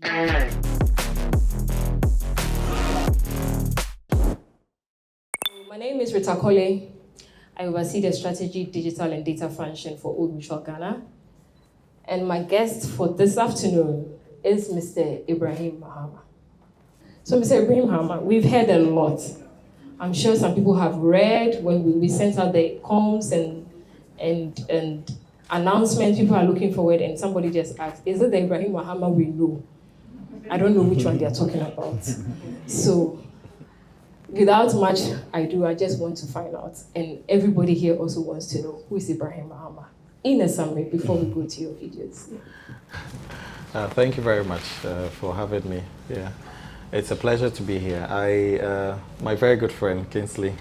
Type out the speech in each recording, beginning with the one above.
My name is Rita Kole. I oversee the strategy, digital, and data function for Old Mutual Ghana. And my guest for this afternoon is Mr. Ibrahim Mahama. So, Mr. Ibrahim Mahama, we've heard a lot. I'm sure some people have read when we sent out the comms and announcements, people are looking forward, and somebody just asked, is it the Ibrahim Mahama we know? I don't know which one they're talking about. So, without much ado, I just want to find out, and everybody here also wants to know, who is Ibrahim Mahama? In a summary, before we go to your videos. Thank you very much for having me. Yeah, it's a pleasure to be here. My very good friend Kingsley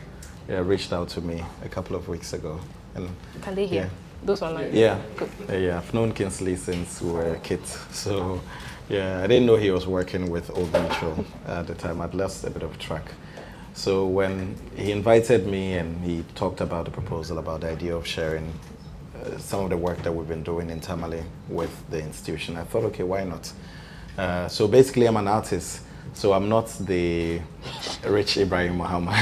reached out to me a couple of weeks ago. And can they hear? Yeah. Those online? Yeah. Yeah, I've known Kingsley since we were kids. So, yeah, I didn't know he was working with Old Mutual at the time. I'd lost a bit of track. So when he invited me and he talked about the proposal, about the idea of sharing some of the work that we've been doing internally with the institution, I thought, okay, why not? So basically, I'm an artist, so I'm not the rich Ibrahim Mahama.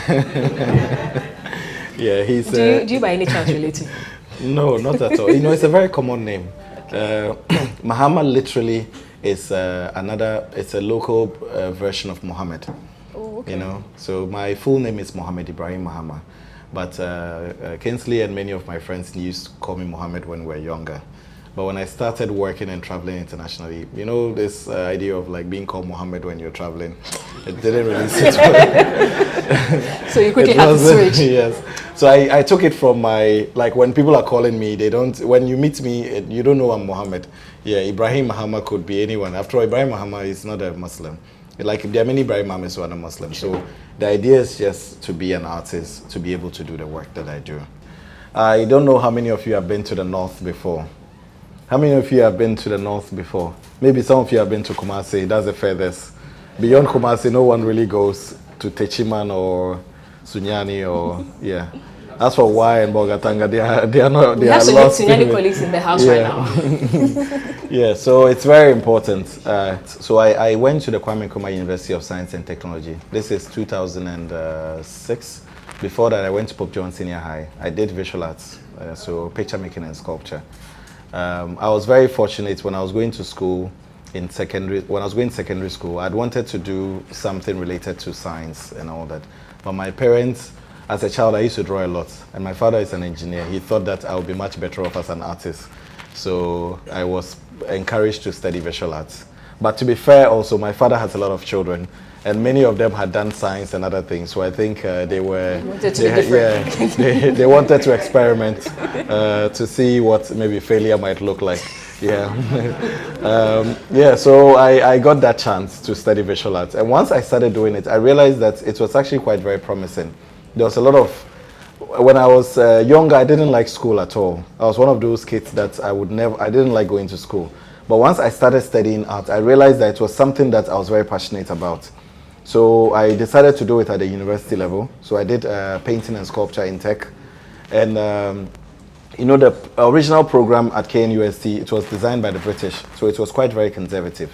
Yeah, he's. Do you by any chance relate to him? No, not at all. You know, it's a very common name. Mahama literally is it's a local version of Muhammad. Oh, okay. You know, so my full name is Mohammed Ibrahim Mahama. But Kingsley and many of my friends used to call me Mohammed when we were younger. But when I started working and traveling internationally, you know, this idea of like being called Mohammed when you're traveling, it didn't really sit well. So you quickly had to switch. Yes. So I took it from like when people are calling me, when you meet me, you don't know I'm Mohammed. Yeah, Ibrahim Mahama could be anyone. After all, Ibrahim Mahama is not a Muslim. Like there are many Ibrahim Mahamas who are not Muslim. So the idea is just to be an artist, to be able to do the work that I do. I don't know how many of you have been to the north before. How many of you have been to the north before? Maybe some of you have been to Kumasi, that's the furthest. Beyond Kumasi, no one really goes to Techiman or Sunyani or, yeah. As for Y and Bogatanga, they are not, they are lost. We have Sunyani colleagues in the house right now. Yeah, so it's very important. So I went to the Kwame Nkrumah University of Science and Technology. This is 2006. Before that, I went to Pope John Senior High. I did visual arts, so picture making and sculpture. I was very fortunate when I was going to school in secondary school. I'd wanted to do something related to science and all that. But my parents, as a child, I used to draw a lot. And my father is an engineer. He thought that I would be much better off as an artist. So I was encouraged to study visual arts. But to be fair also, my father has a lot of children. And many of them had done science and other things. So I think they wanted to experiment to see what maybe failure might look like. Yeah. So I got that chance to study visual arts. And once I started doing it, I realized that it was actually quite very promising. There was a lot of, when I was younger, I didn't like school at all. I was one of those kids that I didn't like going to school. But once I started studying art, I realized that it was something that I was very passionate about. So I decided to do it at the university level. So I did painting and sculpture in tech. And you know, the original program at KNUST, it was designed by the British. So it was quite very conservative.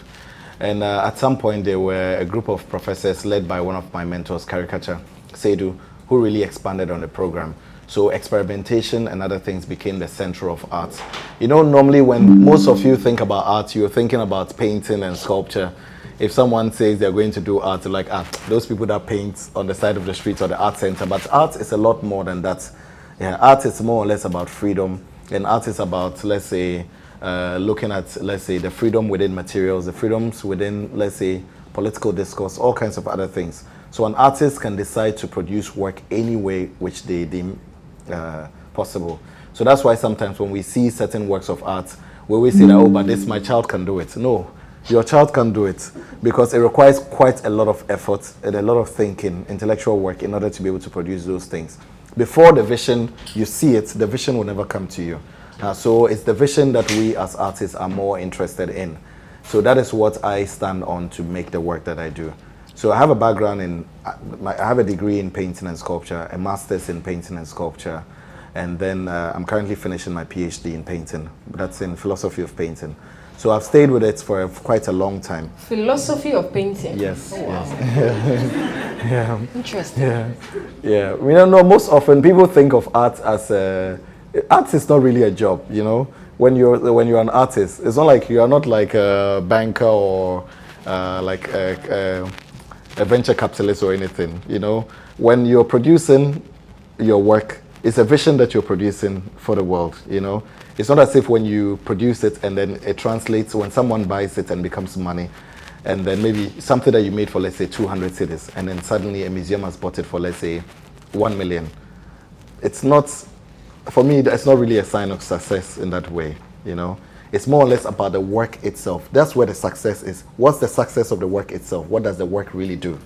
And at some point, there were a group of professors led by one of my mentors, Caricature, Seidu, who really expanded on the program. So experimentation and other things became the center of art. You know, normally when most of you think about art, you're thinking about painting and sculpture. If someone says they're going to do art, they're like, those people that paint on the side of the street or the art center. But art is a lot more than that. Yeah, art is more or less about freedom. And art is about, let's say, looking at, let's say, the freedom within materials, the freedoms within, let's say, political discourse, all kinds of other things. So an artist can decide to produce work any way which they deem possible. So that's why sometimes when we see certain works of art, we always say that, oh, but my child can do it. No, your child can do it because it requires quite a lot of effort and a lot of thinking, intellectual work in order to be able to produce those things. Before the vision, you see it, the vision will never come to you. So it's the vision that we as artists are more interested in. So that is what I stand on to make the work that I do. So I have a background in, I have a degree in painting and sculpture, a master's in painting and sculpture, and then I'm currently finishing my PhD in painting. That's in philosophy of painting. So I've stayed with it for quite a long time. Philosophy of painting. Yes. Oh, wow. Yes. Yeah. Interesting. Yeah. Yeah. We don't know. Most often, people think of art as art is not really a job. You know, when you're an artist, it's not like you are not like a banker or like a venture capitalist or anything. You know, when you're producing your work, it's a vision that you're producing for the world. You know, it's not as if when you produce it and then it translates when someone buys it and becomes money, and then maybe something that you made for, let's say, 200 cities, and then suddenly a museum has bought it for, let's say, 1 million. It's not, for me, it's not really a sign of success in that way. You know, it's more or less about the work itself. That's where the success is. What's the success of the work itself? What does the work really do?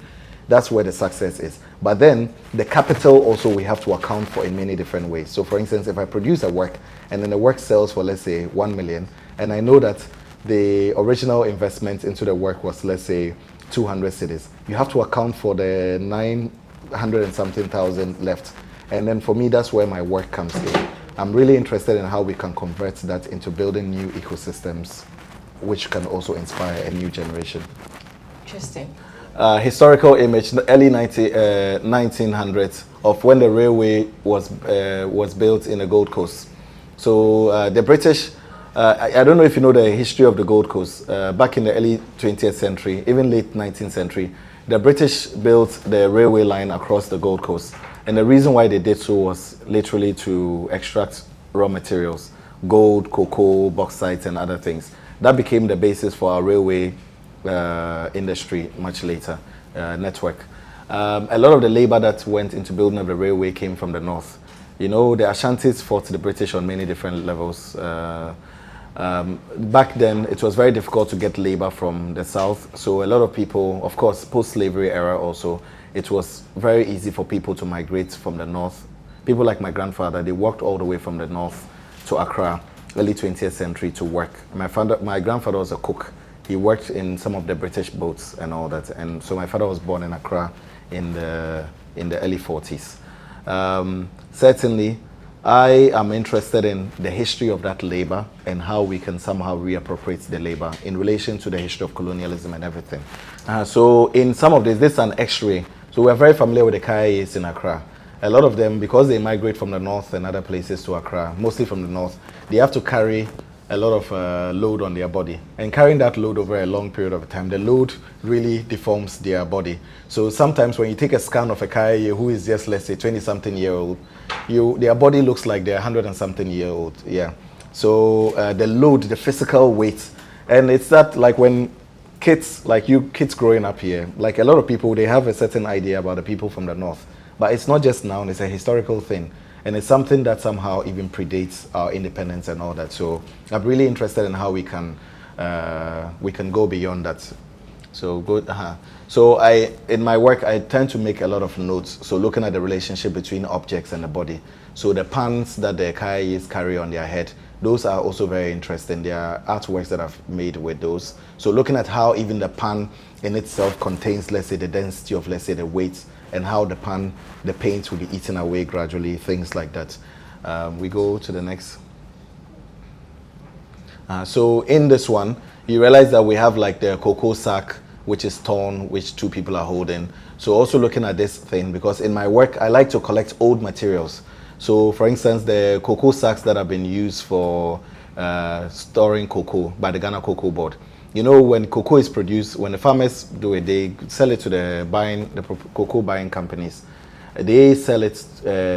That's where the success is. But then the capital also we have to account for in many different ways. So for instance, if I produce a work and then the work sells for, let's say, 1 million, and I know that the original investment into the work was, let's say, 200 cities, you have to account for the 900 and something thousand left. And then for me, that's where my work comes in. I'm really interested in how we can convert that into building new ecosystems, which can also inspire a new generation. Interesting. Historical image, the early 1900s of when the railway was built in the Gold Coast. So the British, I don't know if you know the history of the Gold Coast. Back in the early 20th century, even late 19th century, the British built the railway line across the Gold Coast. And the reason why they did so was literally to extract raw materials, gold, cocoa, bauxite, and other things. That became the basis for our railway industry much later, network. A lot of the labor that went into building of the railway came from the north. You know, the Ashantis fought the British on many different levels. Back then, it was very difficult to get labor from the south. So a lot of people, of course, post-slavery era also, it was very easy for people to migrate from the north. People like my grandfather, they walked all the way from the north to Accra, early 20th century to work. My grandfather was a cook. He worked in some of the British boats and all that. And so my father was born in Accra in the early 40s. Certainly, I am interested in the history of that labor and how we can somehow reappropriate the labor in relation to the history of colonialism and everything. So in some of this is an X-ray. So we're very familiar with the Kayayes in Accra. A lot of them, because they migrate from the north and other places to Accra, mostly from the north, they have to carry a lot of load on their body, and carrying that load over a long period of time, the load really deforms their body. So sometimes when you take a scan of a Kayaye who is just, let's say, 20-something year old, their body looks like they're 100-and-something year old. Yeah. So the load, the physical weight, and it's that like when kids, like you kids growing up here, like a lot of people, they have a certain idea about the people from the north, but it's not just now; it's a historical thing. And it's something that somehow even predates our independence and all that. So I'm really interested in how we can go beyond that. So good. So in my work, I tend to make a lot of notes. So looking at the relationship between objects and the body. So the pans that the Kayayes carry on their head, those are also very interesting. There are artworks that I've made with those. So looking at how even the pan in itself contains, let's say, the density of, let's say, the weight, and how the paint will be eaten away gradually, things like that. We go to the next. So in this one, you realize that we have like the cocoa sack, which is torn, which two people are holding. So also looking at this thing, because in my work, I like to collect old materials. So for instance, the cocoa sacks that have been used for storing cocoa by the Ghana Cocoa Board. You know, when cocoa is produced, when the farmers do it, they sell it to the cocoa buying companies. They sell it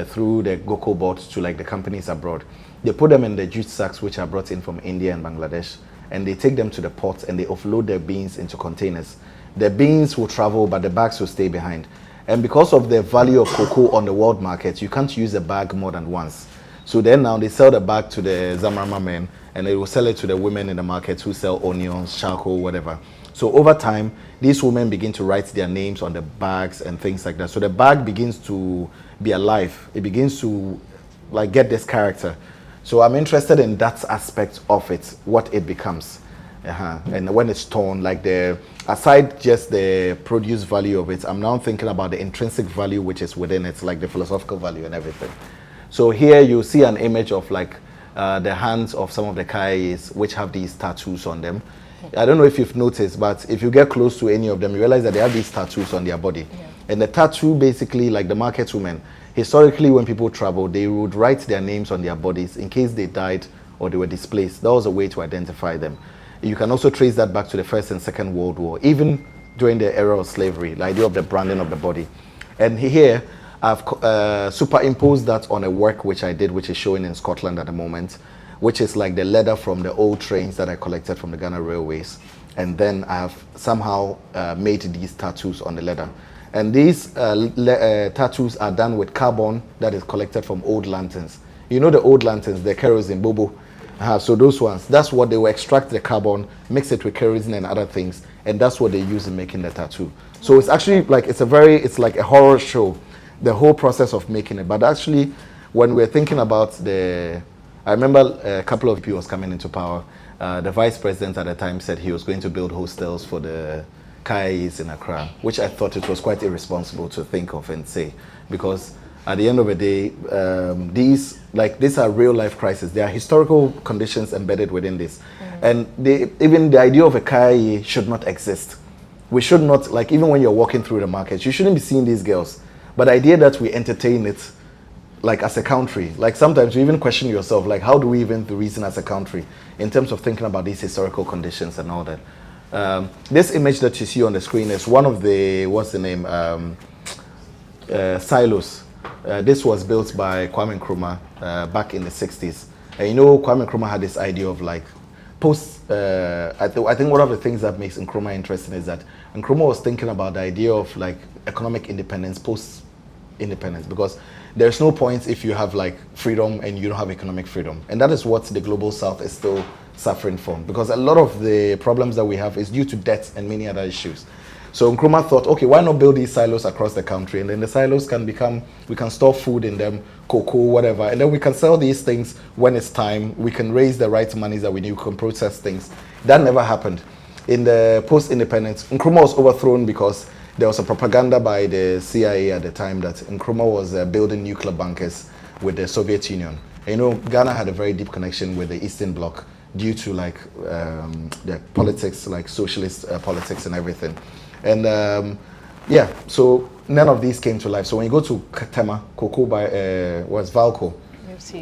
through the cocoa board to like the companies abroad. They put them in the jute sacks, which are brought in from India and Bangladesh, and they take them to the port and they offload their beans into containers. The beans will travel, but the bags will stay behind. And because of the value of cocoa on the world market, you can't use a bag more than once. So then now they sell the bag to the Zamrama men, and they will sell it to the women in the market who sell onions, charcoal, whatever. So over time, these women begin to write their names on the bags and things like that. So the bag begins to be alive. It begins to like get this character. So I'm interested in that aspect of it, what it becomes. And when it's torn, like aside just the produce value of it, I'm now thinking about the intrinsic value which is within it, like the philosophical value and everything. So here you see an image of like the hands of some of the Kayes, which have these tattoos on them. I don't know if you've noticed, but if you get close to any of them, you realize that they have these tattoos on their body. Yeah. And the tattoo, basically, like the market women, historically, when people traveled, they would write their names on their bodies in case they died or they were displaced. That was a way to identify them. You can also trace that back to the First and Second World War, even during the era of slavery, the idea of the branding of the body. And here, I've superimposed that on a work which I did, which is showing in Scotland at the moment, which is like the leather from the old trains that I collected from the Ghana Railways. And then I have somehow made these tattoos on the leather. And these tattoos are done with carbon that is collected from old lanterns. You know the old lanterns, the kerosene, bobo. So those ones, that's what they will extract the carbon, mix it with kerosene and other things, and that's what they use in making the tattoo. So it's actually like, it's like a horror show, the whole process of making it. But actually, when we're thinking about I remember a couple of people was coming into power. The vice president at the time said he was going to build hostels for the Kayes in Accra, which I thought it was quite irresponsible to think of and say, because at the end of the day, these are real life crises. There are historical conditions embedded within this. And even the idea of a Kaye should not exist. We should not, like, even when you're walking through the markets, you shouldn't be seeing these girls. But the idea that we entertain it, like as a country, like sometimes you even question yourself, like how do we even reason as a country in terms of thinking about these historical conditions and all that. This image that you see on the screen is one of the, silos. This was built by Kwame Nkrumah back in the 60s. And you know, Kwame Nkrumah had this idea of like I think one of the things that makes Nkrumah interesting is that Nkrumah was thinking about the idea of like economic independence post-independence, because there's no point if you have like freedom and you don't have economic freedom. And that is what the global south is still suffering from, because a lot of the problems that we have is due to debt and many other issues. So Nkrumah thought, okay, why not build these silos across the country? And then the silos can we can store food in them, cocoa, whatever. And then we can sell these things when it's time. We can raise the right monies that we need. We can process things. That never happened. In the post-independence, Nkrumah was overthrown because there was a propaganda by the CIA at the time that Nkrumah was building nuclear bunkers with the Soviet Union. And, you know, Ghana had a very deep connection with the Eastern Bloc due to like the politics, like socialist politics and everything. And so none of these came to life. So when you go to Katema, Cocoa by Valco,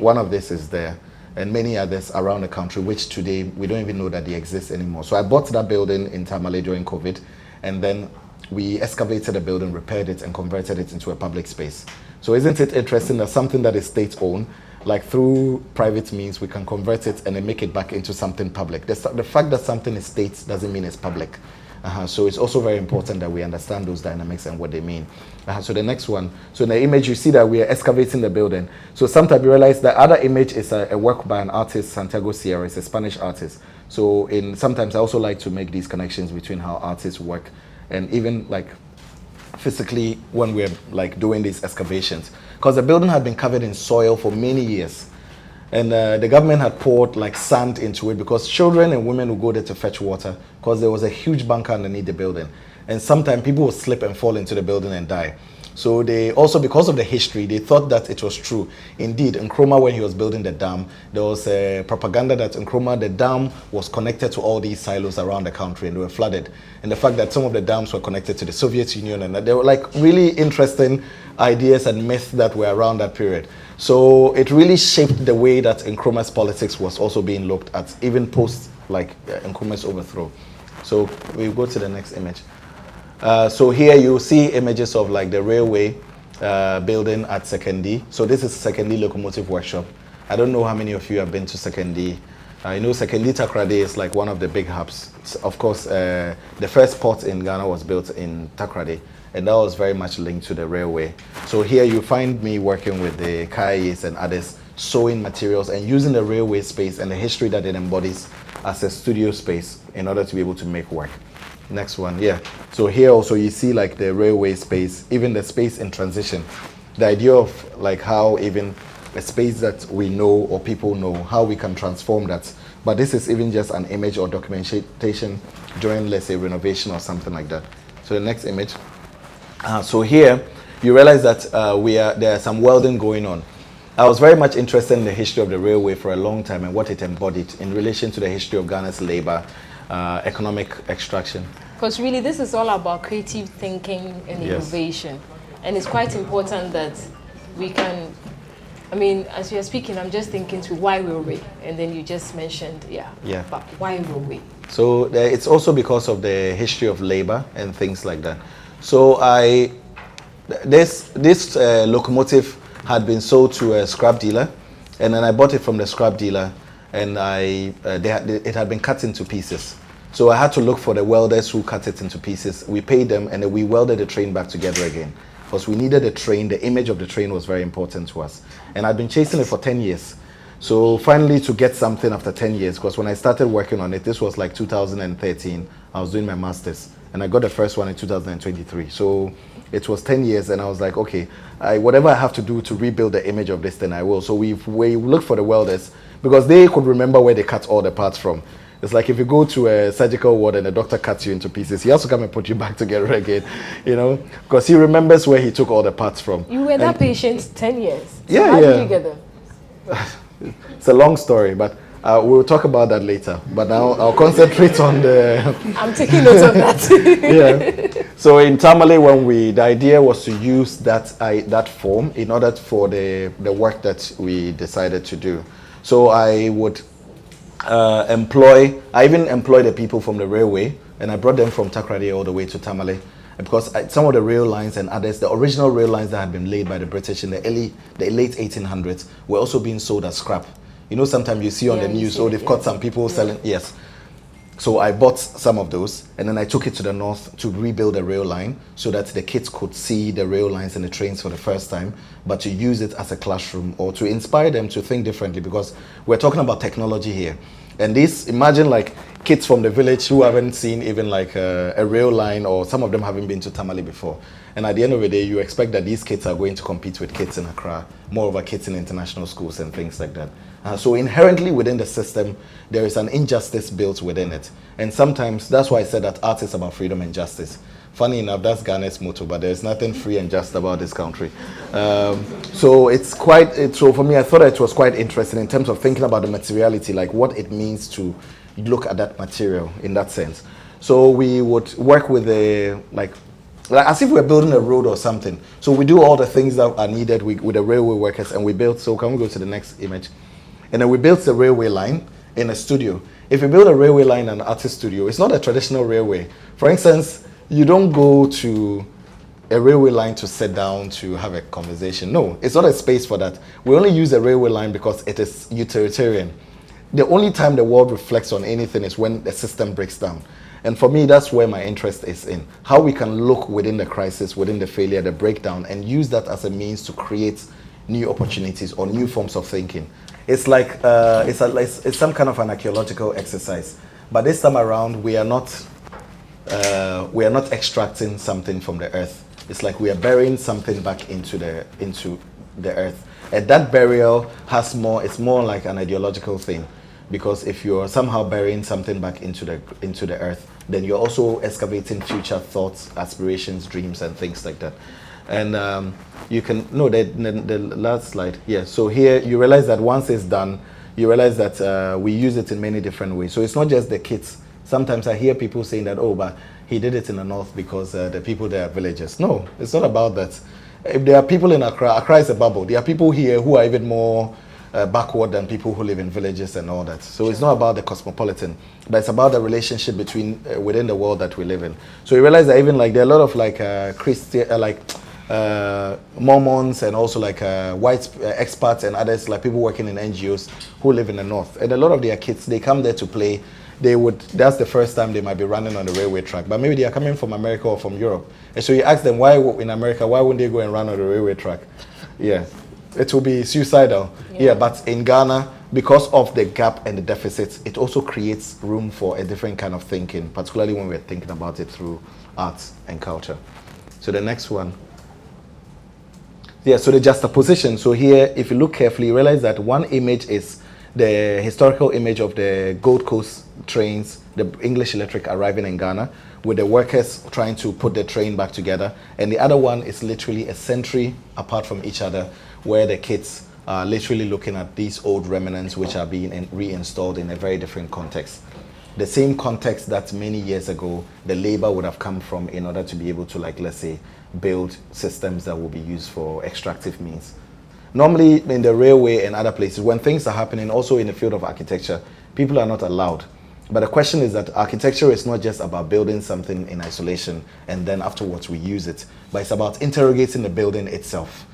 one of this is there, and many others around the country, which today we don't even know that they exist anymore. So I bought that building in Tamale during COVID, and then we excavated the building, repaired it, and converted it into a public space. So isn't it interesting that something that is state-owned, like through private means, we can convert it and then make it back into something public. The fact that something is state doesn't mean it's public. So it's also very important that we understand those dynamics and what they mean. So the next one, so in the image you see that we are excavating the building. So sometimes you realize the other image is a work by an artist, Santiago Sierra, is a Spanish artist. So sometimes I also like to make these connections between how artists work and even like physically when we're like doing these excavations. Because the building had been covered in soil for many years. And the government had poured like sand into it because children and women would go there to fetch water because there was a huge bunker underneath the building. And sometimes people would slip and fall into the building and die. So they also, because of the history, they thought that it was true. Indeed, Nkrumah, when he was building the dam, there was a propaganda that Nkrumah, the dam was connected to all these silos around the country and they were flooded. And the fact that some of the dams were connected to the Soviet Union, and that they were like really interesting ideas and myths that were around that period. So it really shaped the way that Nkrumah's politics was also being looked at, even post like Nkrumah's overthrow. So we go to the next image. So here you see images of like the railway building at Sekondi. So this is Sekondi Locomotive Workshop. I don't know how many of you have been to Sekondi. I know Sekondi Takoradi is like one of the big hubs. Of course, the first port in Ghana was built in Takoradi, and that was very much linked to the railway. So here you find me working with the Kayes and others, sewing materials and using the railway space and the history that it embodies as a studio space in order to be able to make work. Next one, yeah. So here also you see like the railway space, even the space in transition. The idea of like how even a space that we know or people know, how we can transform that. But this is even just an image or documentation during, let's say, renovation or something like that. So the next image. So here you realize that there's some welding going on. I was very much interested in the history of the railway for a long time and what it embodied in relation to the history of Ghana's labor, economic extraction. Because really, this is all about creative thinking and innovation. And it's quite important that we can, I mean, as you're speaking, I'm just thinking to why railway? And then you just mentioned, but why railway? So it's also because of the history of labor and things like that. So this locomotive had been sold to a scrap dealer, and then I bought it from the scrap dealer, and it had been cut into pieces. So I had to look for the welders who cut it into pieces. We paid them, and then we welded the train back together again. Because we needed a train, the image of the train was very important to us. And I'd been chasing it for 10 years. So finally to get something after 10 years, because when I started working on it, this was like 2013, I was doing my master's. And I got the first one in 2023. So it was 10 years, and I was like, okay, whatever I have to do to rebuild the image of this thing, I will. So we looked for the welders, because they could remember where they cut all the parts from. It's like if you go to a surgical ward and the doctor cuts you into pieces, he has to come and put you back together again, because he remembers where he took all the parts from. You were that patient 10 years. So yeah, how did you get them? It's a long story, but we'll talk about that later. But now I'll concentrate on the... I'm taking notes of that. So in Tamale, the idea was to use that form in order for the work that we decided to do. So I would I even employed the people from the railway, and I brought them from Takoradi all the way to Tamale, because some of the rail lines and others, the original rail lines that had been laid by the British in the late 1800s, were also being sold as scrap. Sometimes you see on the news, they've caught some people selling. Yes. So I bought some of those, and then I took it to the north to rebuild a rail line so that the kids could see the rail lines and the trains for the first time, but to use it as a classroom or to inspire them to think differently, because we're talking about technology here. And imagine like kids from the village who haven't seen even like a rail line, or some of them haven't been to Tamale before. And at the end of the day, you expect that these kids are going to compete with kids in Accra, more over kids in international schools and things like that. So inherently within the system, there is an injustice built within it. And sometimes, that's why I said that art is about freedom and justice. Funny enough, that's Ghana's motto, but there's nothing free and just about this country. So so for me, I thought it was quite interesting in terms of thinking about the materiality, like what it means to look at that material in that sense. So we would work with like as if we're building a road or something. So we do all the things that are needed with the railway workers, and we built, so can we go to the next image? And then we built the railway line in a studio. If you build a railway line in an artist studio, it's not a traditional railway. For instance, you don't go to a railway line to sit down to have a conversation. No, it's not a space for that. We only use a railway line because it is utilitarian. The only time the world reflects on anything is when the system breaks down. And for me, that's where my interest is in. How we can look within the crisis, within the failure, the breakdown, and use that as a means to create new opportunities or new forms of thinking. It's like, it's some kind of an archaeological exercise. But this time around, we are not extracting something from the earth. It's like we are burying something back into the earth. And that burial it's more like an ideological thing. Because if you're somehow burying something back into the earth, then you're also excavating future thoughts, aspirations, dreams, and things like that. And you can, the last slide. Yeah, so here you realize that once it's done, you realize that we use it in many different ways. So it's not just the kids. Sometimes I hear people saying that, but he did it in the north because the people there are villagers. No, it's not about that. If there are people in Accra, Accra is a bubble. There are people here who are even more backward than people who live in villages and all that. So it's not about the cosmopolitan, but it's about the relationship between within the world that we live in. So you realize that even like there are a lot of like Christian, Mormons, and also like white expats and others, like people working in NGOs who live in the north. And a lot of their kids, they come there to play. That's the first time they might be running on the railway track, but maybe they are coming from America or from Europe. And so you ask them, why in America, why wouldn't they go and run on the railway track? Yeah, it will be suicidal. Yeah, but in Ghana, because of the gap and the deficits, it also creates room for a different kind of thinking, particularly when we're thinking about it through arts and culture. So the next one. Yeah, so the juxtaposition. So here, if you look carefully, you realize that one image is the historical image of the Gold Coast trains, the English Electric arriving in Ghana, with the workers trying to put the train back together. And the other one is literally a century apart from each other, where the kids literally looking at these old remnants which are being reinstalled in a very different context. The same context that many years ago the labor would have come from in order to be able to, like, let's say, build systems that will be used for extractive means. Normally in the railway and other places, when things are happening, also in the field of architecture, people are not allowed. But the question is that architecture is not just about building something in isolation and then afterwards we use it, but it's about interrogating the building itself.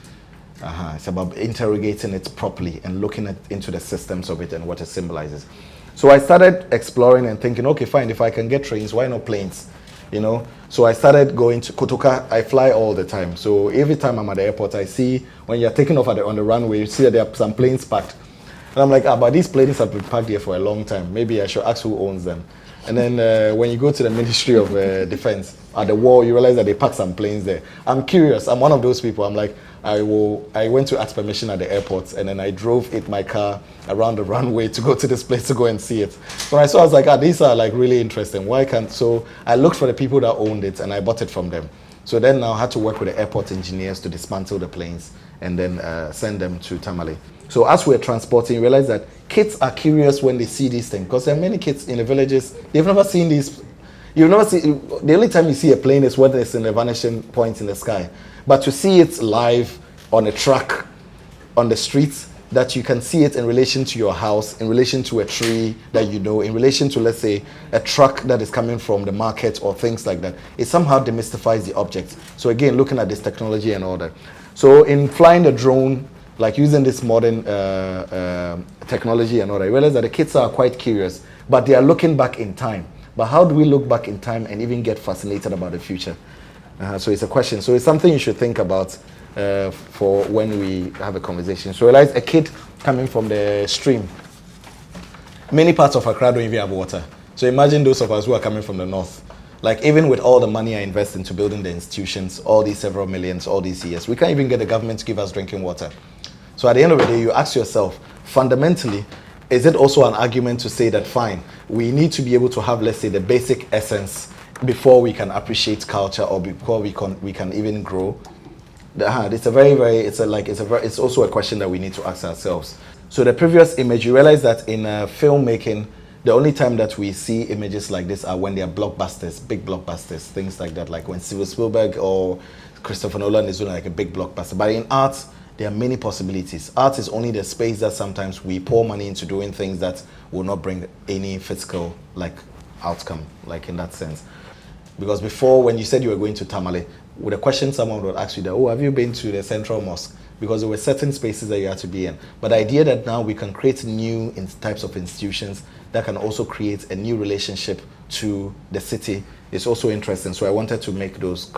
It's about interrogating it properly and looking into the systems of it and what it symbolizes. So I started exploring and thinking, okay, fine, if I can get trains, why not planes? You know, so I started going to Kotoka. I fly all the time. So every time I'm at the airport, I see when you're taking off on the runway, you see that there are some planes parked. And I'm like, but these planes have been parked here for a long time. Maybe I should ask who owns them. And then when you go to the Ministry of Defense, at the wall, you realize that they park some planes there. I'm curious. I'm one of those people. I'm like, I went to ask permission at the airport, and then I drove my car around the runway to go to this place to go and see it. So when I saw, I was like, these are like really interesting. Why can't? So I looked for the people that owned it, and I bought it from them. So then now I had to work with the airport engineers to dismantle the planes and then send them to Tamale. So as we're transporting, you realize that kids are curious when they see these things, because there are many kids in the villages, they've never seen these. You've never seen, the only time you see a plane is when it's in the vanishing point in the sky. But to see it live on a truck, on the streets, that you can see it in relation to your house, in relation to a tree that you know, in relation to, let's say, a truck that is coming from the market or things like that, it somehow demystifies the object. So again, looking at this technology and all that. So in flying the drone, like using this modern technology and all that, I realize that the kids are quite curious, but they are looking back in time. But how do we look back in time and even get fascinated about the future? So it's a question. So it's something you should think about for when we have a conversation. So realize a kid coming from the stream. Many parts of Accra don't even have water. So imagine those of us who are coming from the north. Like, even with all the money I invest into building the institutions, all these several millions, all these years, we can't even get the government to give us drinking water. So at the end of the day, you ask yourself, fundamentally, is it also an argument to say that, fine, we need to be able to have, let's say, the basic essence before we can appreciate culture or before we can even grow? It's a very, very, it's also a question that we need to ask ourselves. So the previous image, you realize that in filmmaking, the only time that we see images like this are when they are blockbusters, big blockbusters, things like that, like when Steven Spielberg or Christopher Nolan is doing like a big blockbuster. But in art, there are many possibilities. Art is only the space that sometimes we pour money into doing things that will not bring any physical like outcome, like in that sense. Because before, when you said you were going to Tamale, with a question someone would ask you that, have you been to the Central Mosque? Because there were certain spaces that you had to be in. But the idea that now we can create new types of institutions that can also create a new relationship to the city is also interesting. So I wanted to make those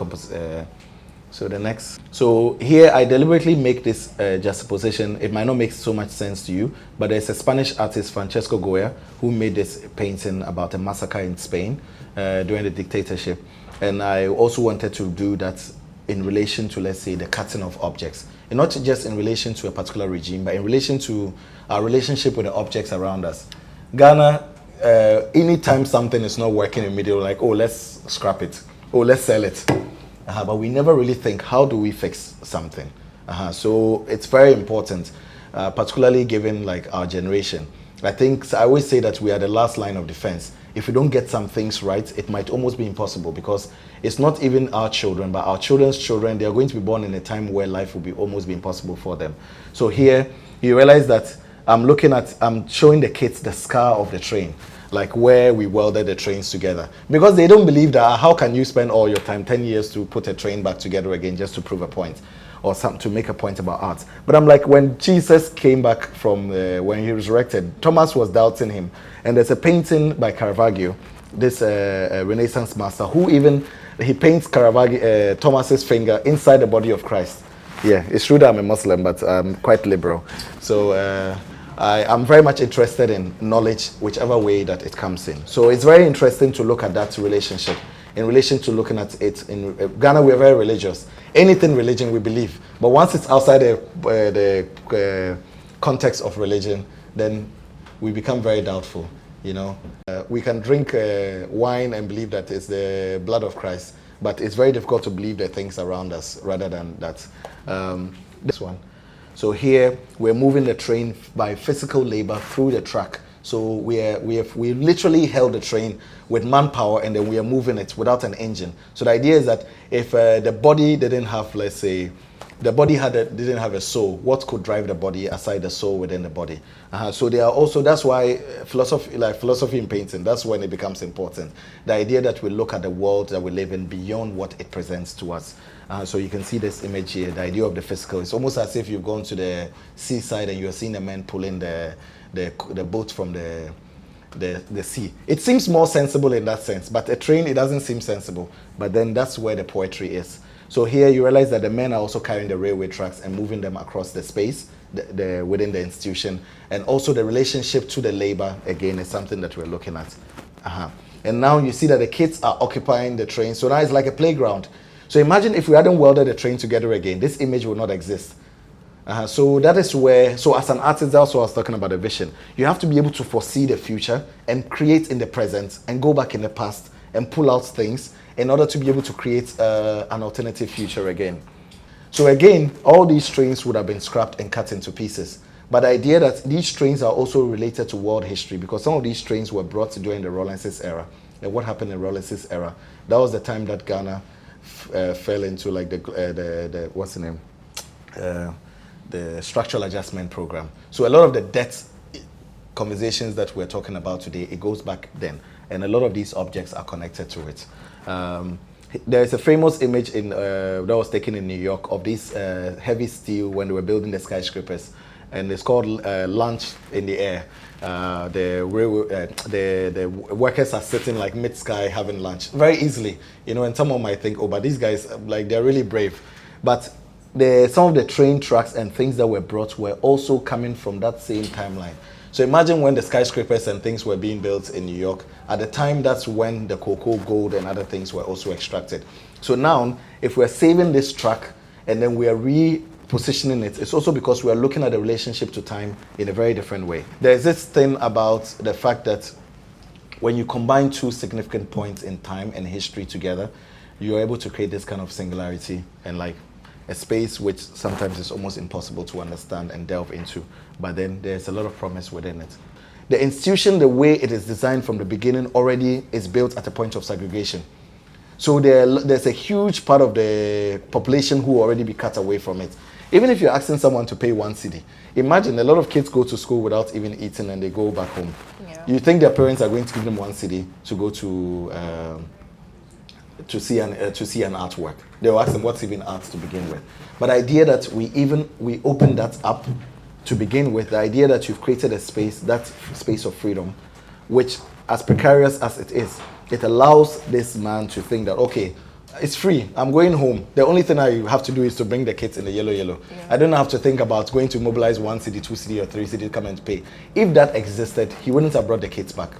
so the next. So here I deliberately make this juxtaposition. It might not make so much sense to you, but there's a Spanish artist, Francesco Goya, who made this painting about a massacre in Spain during the dictatorship. And I also wanted to do that in relation to, let's say, the cutting of objects. And not just in relation to a particular regime, but in relation to our relationship with the objects around us. Ghana, anytime something is not working immediately, like, let's scrap it, let's sell it. But we never really think, how do we fix something? So it's very important, particularly given like our generation. I always say that we are the last line of defense. If we don't get some things right, it might almost be impossible, because it's not even our children, but our children's children. They are going to be born in a time where life will almost be impossible for them. So here, you realize that I'm showing the kids the scar of the train, like where we welded the trains together. Because they don't believe that, how can you spend all your time, 10 years to put a train back together again just to prove a point? Or to make a point about art. But I'm like, when Jesus came back from when he resurrected, Thomas was doubting him. And there's a painting by Caravaggio, this Renaissance master, who he paints Thomas's finger inside the body of Christ. Yeah, it's true that I'm a Muslim, but I'm quite liberal. So I'm very much interested in knowledge, whichever way that it comes in. So it's very interesting to look at that relationship. In relation to looking at it, in Ghana, we're very religious. Anything religion, we believe. But once it's outside the context of religion, then we become very doubtful. We can drink wine and believe that it's the blood of Christ, but it's very difficult to believe the things around us rather than that. This one. So here we're moving the train by physical labor through the track. So we literally held the train with manpower, and then we are moving it without an engine. So the idea is that if the body didn't have, let's say, the body didn't have a soul, what could drive the body aside the soul within the body? So they are also, that's why philosophy in painting, that's when it becomes important. The idea that we look at the world that we live in beyond what it presents to us. So you can see this image here, the idea of the physical. It's almost as if you've gone to the seaside and you're seeing a man pulling the boat from the sea. It seems more sensible in that sense, but a train, it doesn't seem sensible. But then that's where the poetry is. So here you realize that the men are also carrying the railway tracks and moving them across the space within the institution. And also the relationship to the labor, again, is something that we're looking at. And now you see that the kids are occupying the train. So now it's like a playground. So imagine if we hadn't welded the train together again, this image would not exist. So that is where, so as an artist, that's what I was talking about, the vision. You have to be able to foresee the future and create in the present and go back in the past and pull out things in order to be able to create an alternative future again. So again, all these trains would have been scrapped and cut into pieces. But the idea that these trains are also related to world history, because some of these trains were brought during the Rawlinses era. And what happened in Rawlinses era? That was the time that Ghana fell into like the what's the name? The structural adjustment program. So a lot of the debt conversations that we're talking about today, it goes back then. And a lot of these objects are connected to it. There is a famous image that was taken in New York of this heavy steel when they were building the skyscrapers. And it's called lunch in the air. The workers are sitting like mid-sky having lunch very easily. And someone might think, oh, but these guys, like, they're really brave. But some of the train tracks and things that were brought were also coming from that same timeline. So imagine when the skyscrapers and things were being built in New York. At the time, that's when the cocoa, gold, and other things were also extracted. So now, if we're saving this track and then we are repositioning it, it's also because we are looking at the relationship to time in a very different way. There's this thing about the fact that when you combine two significant points in time and history together, you're able to create this kind of singularity and like a space which sometimes is almost impossible to understand and delve into, but then there's a lot of promise within it. The institution, the way it is designed from the beginning, already is built at a point of segregation. So there's a huge part of the population who already be cut away from it. Even if you're asking someone to pay 1 cedi, imagine a lot of kids go to school without even eating and they go back home. Yeah. You think their parents are going to give them 1 cedi to go to see an artwork. They'll ask them what's even art to begin with. But the idea that we open that up to begin with, the idea that you've created a space, that space of freedom, which as precarious as it is, it allows this man to think that, okay, it's free, I'm going home. The only thing I have to do is to bring the kids in the yellow. Yeah. I don't have to think about going to mobilize 1 cedi, 2 cedi, or 3 cedi to come and pay. If that existed, he wouldn't have brought the kids back.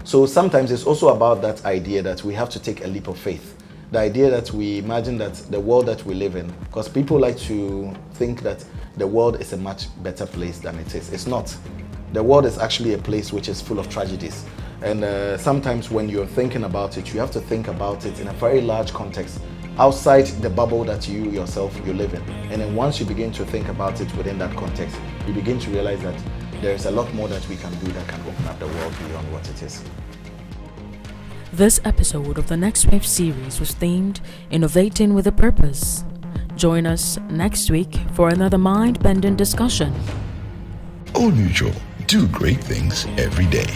So sometimes it's also about that idea that we have to take a leap of faith. The idea that we imagine that the world that we live in, because people like to think that the world is a much better place than it is. It's not. The world is actually a place which is full of tragedies. And sometimes when you're thinking about it, you have to think about it in a very large context, outside the bubble that you yourself you live in. And then once you begin to think about it within that context, you begin to realize that there is a lot more that we can do that can open up the world beyond what it is. This episode of the NextWave series was themed Innovating with a Purpose. Join us next week for another mind-bending discussion. All Mutual, do great things every day.